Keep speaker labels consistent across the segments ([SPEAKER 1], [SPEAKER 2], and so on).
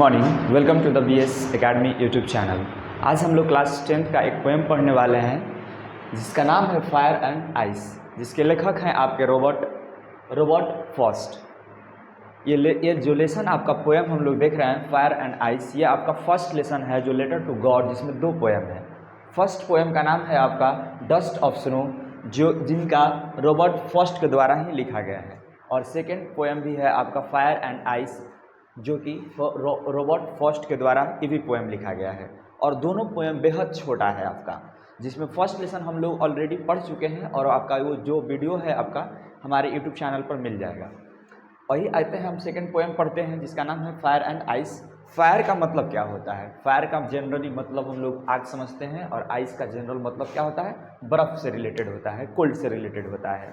[SPEAKER 1] Morning, welcome to the BS academy YouTube channel. आज हम लोग क्लास 10th का एक पोएम पढ़ने वाले हैं जिसका नाम है फायर एंड आइस, जिसके लेखक हैं आपके रॉबर्ट फ्रॉस्ट। ये जो लेसन आपका पोएम हम लोग देख रहे हैं फायर एंड आइस, ये आपका फर्स्ट लेसन है जो लेटर टू गॉड, जिसमें 2 पोएम है। फर्स्ट पोएम का नाम है आपका डस्ट ऑफ स्नो, जिनका रॉबर्ट फ्रॉस्ट के द्वारा ही लिखा गया है, और सेकेंड पोएम भी है आपका फायर एंड आइस, जो कि रॉबर्ट फ्रॉस्ट के द्वारा ये भी पोएम लिखा गया है। और दोनों पोएम बेहद छोटा है आपका, जिसमें फर्स्ट लेसन हम लोग ऑलरेडी पढ़ चुके हैं, और आपका वो जो वीडियो है आपका हमारे यूट्यूब चैनल पर मिल जाएगा। वही आते हैं हम सेकंड पोएम पढ़ते हैं जिसका नाम है फायर एंड आइस। फायर का मतलब क्या होता है? फायर का जनरली मतलब हम लोग आग समझते हैं, और आइस का जनरल मतलब क्या होता है? बर्फ़ से रिलेटेड होता है, कोल्ड से रिलेटेड होता है।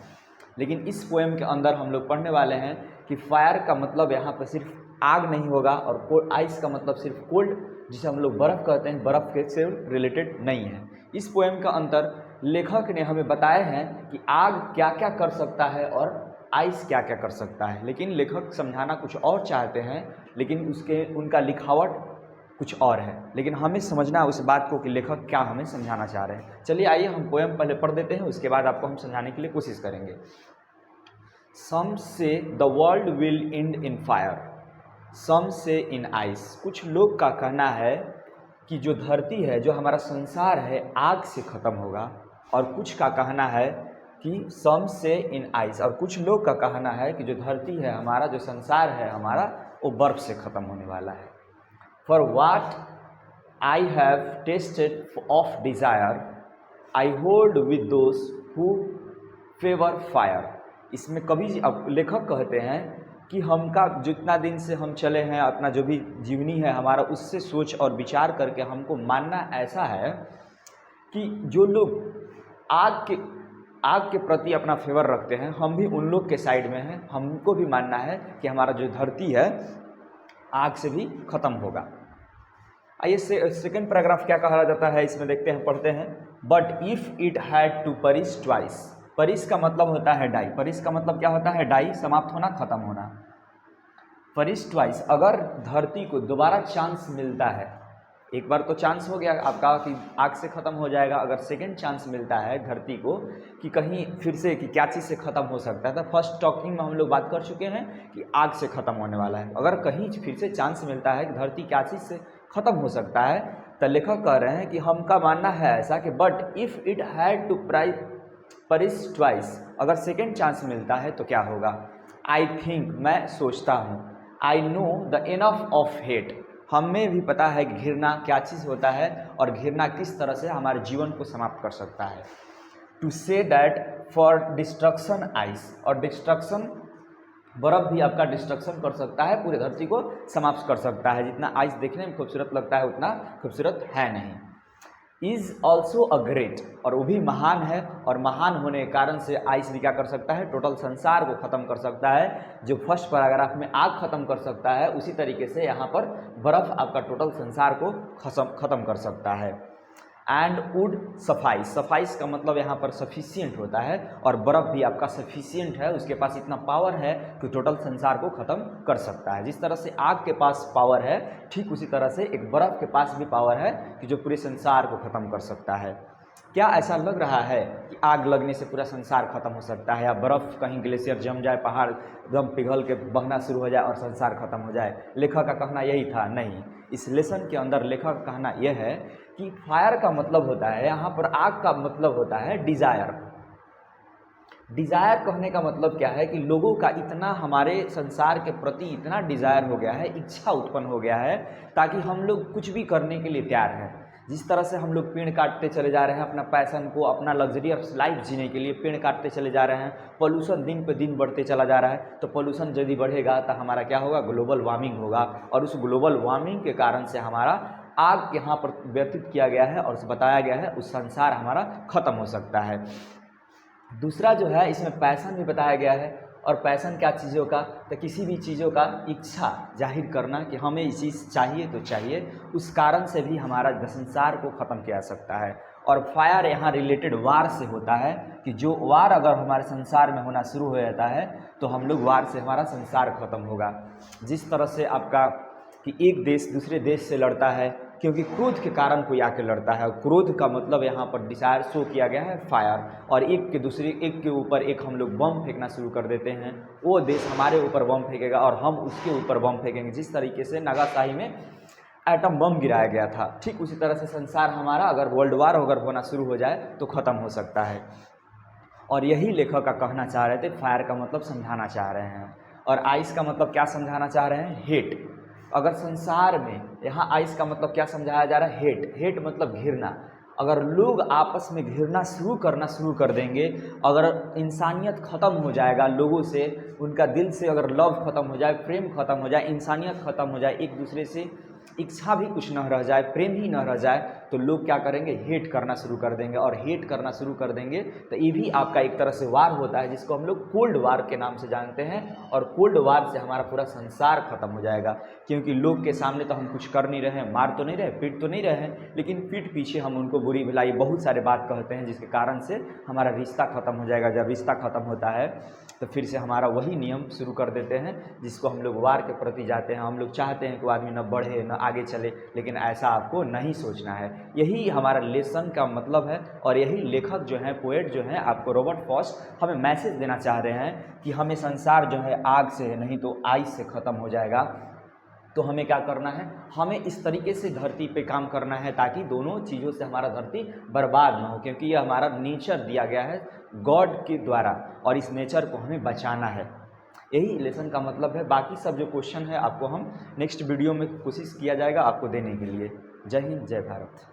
[SPEAKER 1] लेकिन इस पोएम के अंदर हम लोग पढ़ने वाले हैं कि फायर का मतलब यहाँ पर सिर्फ आग नहीं होगा, और आइस का मतलब सिर्फ कोल्ड, जिसे हम लोग बर्फ़ कहते हैं, बर्फ़ के से रिलेटेड नहीं है। इस पोएम का अंतर लेखक ने हमें बताया है कि आग क्या क्या कर सकता है और आइस क्या क्या कर सकता है, लेकिन लेखक समझाना कुछ और चाहते हैं, लेकिन उनका लिखावट कुछ और है। लेकिन हमें समझना है उस बात को कि लेखक क्या हमें समझाना चाह रहे हैं। चलिए आइए हम पोएम पहले पढ़ देते हैं, उसके बाद आपको हम समझाने के लिए कोशिश करेंगे। Some say the world will end in fire, some say in ice. कुछ लोग का कहना है कि जो धरती है, जो हमारा संसार है, आग से ख़त्म होगा, और कुछ का कहना है कि सम से इन आइस, और कुछ लोग का कहना है कि जो धरती है हमारा, जो संसार है हमारा, वो बर्फ़ से ख़त्म होने वाला है। For watt I have tested of desire, I hold with those who favour fire. इसमें कभी अब लेखक कहते हैं कि हमका जितना दिन से हम चले हैं, अपना जो भी जीवनी है हमारा, उससे सोच और विचार करके हमको मानना ऐसा है कि जो लोग आग के प्रति अपना फेवर रखते हैं, हम भी उन लोग के साइड में हैं। हमको भी मानना है कि हमारा जो धरती है आग से भी ख़त्म होगा। आइए सेकेंड पैराग्राफ क्या कहा जाता है इसमें देखते हैं, पढ़ते हैं। But if it had to perish twice, perish का मतलब होता है डाई। परिश का मतलब क्या होता है? डाई, समाप्त होना, ख़त्म होना। परिश ट्वाइस, अगर धरती को दोबारा चांस मिलता है, एक बार तो चांस हो गया आपका कि आग से ख़त्म हो जाएगा, अगर सेकेंड चांस मिलता है धरती को कि कहीं फिर से कि क्या चीज़ से ख़त्म हो सकता है, तो फर्स्ट टॉकिंग में हम लोग बात कर चुके हैं कि आग से ख़त्म होने वाला है। अगर कहीं फिर से चांस मिलता है कि धरती क्या चीज़ से ख़त्म हो सकता है, तो लेखक कह रहे हैं कि हमका मानना है ऐसा कि but if it had to perish twice, अगर सेकेंड चांस मिलता है तो क्या होगा? आई थिंक, मैं सोचता हूँ, I know the enough of hate, हमें भी पता है कि घृणा क्या चीज़ होता है और घृणा किस तरह से हमारे जीवन को समाप्त कर सकता है। To say that for destruction ice, और डिस्ट्रक्शन, बर्फ़ भी आपका डिस्ट्रक्शन कर सकता है, पूरी धरती को समाप्त कर सकता है। जितना आइस देखने में खूबसूरत लगता है उतना खूबसूरत है नहीं। इज़ ऑल्सो अ ग्रेट, और वो भी महान है, और महान होने के कारण से आइस भी क्या कर सकता है? टोटल संसार को ख़त्म कर सकता है। जो फर्स्ट पैराग्राफ में आग ख़त्म कर सकता है, उसी तरीके से यहाँ पर बर्फ़ आपका टोटल संसार को ख़त्म कर सकता है। एंड वुड सफाइस, सफाइस का मतलब यहाँ पर सफिशियंट होता है, और बर्फ़ भी आपका सफिशियंट है, उसके पास इतना पावर है कि टोटल संसार को ख़त्म कर सकता है। जिस तरह से आग के पास पावर है, ठीक उसी तरह से एक बर्फ़ के पास भी पावर है कि जो पूरे संसार को ख़त्म कर सकता है। क्या ऐसा लग रहा है कि आग लगने से पूरा संसार खत्म हो सकता है, या बर्फ़ कहीं ग्लेशियर जम जाए, पहाड़ एकदम पिघल के बहना शुरू हो जाए और संसार खत्म हो जाए? लेखक का कहना यही था, नहीं। इस लेसन के अंदर लेखक का कहना यह है कि फायर का मतलब होता है, यहाँ पर आग का मतलब होता है डिज़ायर। डिज़ायर कहने का मतलब क्या है कि लोगों का इतना हमारे संसार के प्रति इतना डिज़ायर हो गया है, इच्छा उत्पन्न हो गया है, ताकि हम लोग कुछ भी करने के लिए तैयार हैं। जिस तरह से हम लोग पेड़ काटते चले जा रहे हैं, अपना पैशन को, अपना लग्जरियस लाइफ जीने के लिए पेड़ काटते चले जा रहे हैं, पोल्यूशन दिन पे दिन बढ़ते चला जा रहा है, तो पोल्यूशन यदि बढ़ेगा तो हमारा क्या होगा? ग्लोबल वार्मिंग होगा, और उस ग्लोबल वार्मिंग के कारण से हमारा आग यहाँ पर व्यतीत किया गया है और बताया गया है, उस संसार हमारा ख़त्म हो सकता है। दूसरा जो है, इसमें पैशन भी बताया गया है, और पैशन क्या चीज़ों का? तो किसी भी चीज़ों का इच्छा जाहिर करना कि हमें ये चीज़ चाहिए तो चाहिए, उस कारण से भी हमारा संसार को ख़त्म किया जा सकता है। और फायर यहाँ रिलेटेड वार से होता है कि जो वार अगर हमारे संसार में होना शुरू हो जाता है तो हम लोग वार से हमारा संसार ख़त्म होगा। जिस तरह से आपका कि एक देश दूसरे देश से लड़ता है क्योंकि क्रोध के कारण कोई आके लड़ता है। क्रोध का मतलब यहाँ पर डिजायर शो किया गया है फायर, और एक के ऊपर एक हम लोग बम फेंकना शुरू कर देते हैं, वो देश हमारे ऊपर बम फेंकेगा और हम उसके ऊपर बम फेंकेंगे। जिस तरीके से नागासाकी में एटम बम गिराया गया था, ठीक उसी तरह से संसार हमारा अगर वर्ल्ड वार अगर होना शुरू हो जाए तो ख़त्म हो सकता है। और यही लेखक का कहना चाह रहे थे। फायर का मतलब समझाना चाह रहे हैं, और आइस का मतलब क्या समझाना चाह रहे हैं? हेट। अगर संसार में यहाँ आइस का मतलब क्या समझाया जा रहा है? हेट। हेट मतलब घृणा। अगर लोग आपस में घृणा करना शुरू कर देंगे, अगर इंसानियत ख़त्म हो जाएगा लोगों से, उनका दिल से अगर लव ख़त्म हो जाए, प्रेम ख़त्म हो जाए, इंसानियत ख़त्म हो जाए, एक दूसरे से इच्छा भी कुछ न रह जाए, प्रेम ही न रह जाए, तो लोग क्या करेंगे? हेट करना शुरू कर देंगे। और हेट करना शुरू कर देंगे तो ये भी आपका एक तरह से वार होता है, जिसको हम लोग कोल्ड वार के नाम से जानते हैं। और कोल्ड वार से हमारा पूरा संसार खत्म हो जाएगा, क्योंकि लोग के सामने तो हम कुछ कर नहीं रहे हैं, मार तो नहीं रहे, पीट तो नहीं रहे हैं, लेकिन पीठ पीछे हम उनको बुरी भलाई बहुत सारे बात कहते हैं, जिसके कारण से हमारा रिश्ता ख़त्म हो जाएगा। जब रिश्ता ख़त्म होता है तो फिर से हमारा वही नियम शुरू कर देते हैं, जिसको हम लोग वार के प्रति जाते हैं। हम लोग चाहते हैं कि वो आदमी न बढ़े न आगे चले, लेकिन ऐसा आपको नहीं सोचना है। यही हमारा लेसन का मतलब है, और यही लेखक जो हैं, पोएट जो हैं, आपको रॉबर्ट फ्रॉस्ट हमें मैसेज देना चाह रहे हैं कि हमें संसार जो है आग से है, नहीं तो आइस से ख़त्म हो जाएगा। तो हमें क्या करना है? हमें इस तरीके से धरती पे काम करना है ताकि दोनों चीज़ों से हमारा धरती बर्बाद ना हो, क्योंकि ये हमारा नेचर दिया गया है गॉड के द्वारा, और इस नेचर को हमें बचाना है। यही लेसन का मतलब है। बाकी सब जो क्वेश्चन है आपको हम नेक्स्ट वीडियो में कोशिश किया जाएगा आपको देने के लिए। जय हिंद, जय भारत।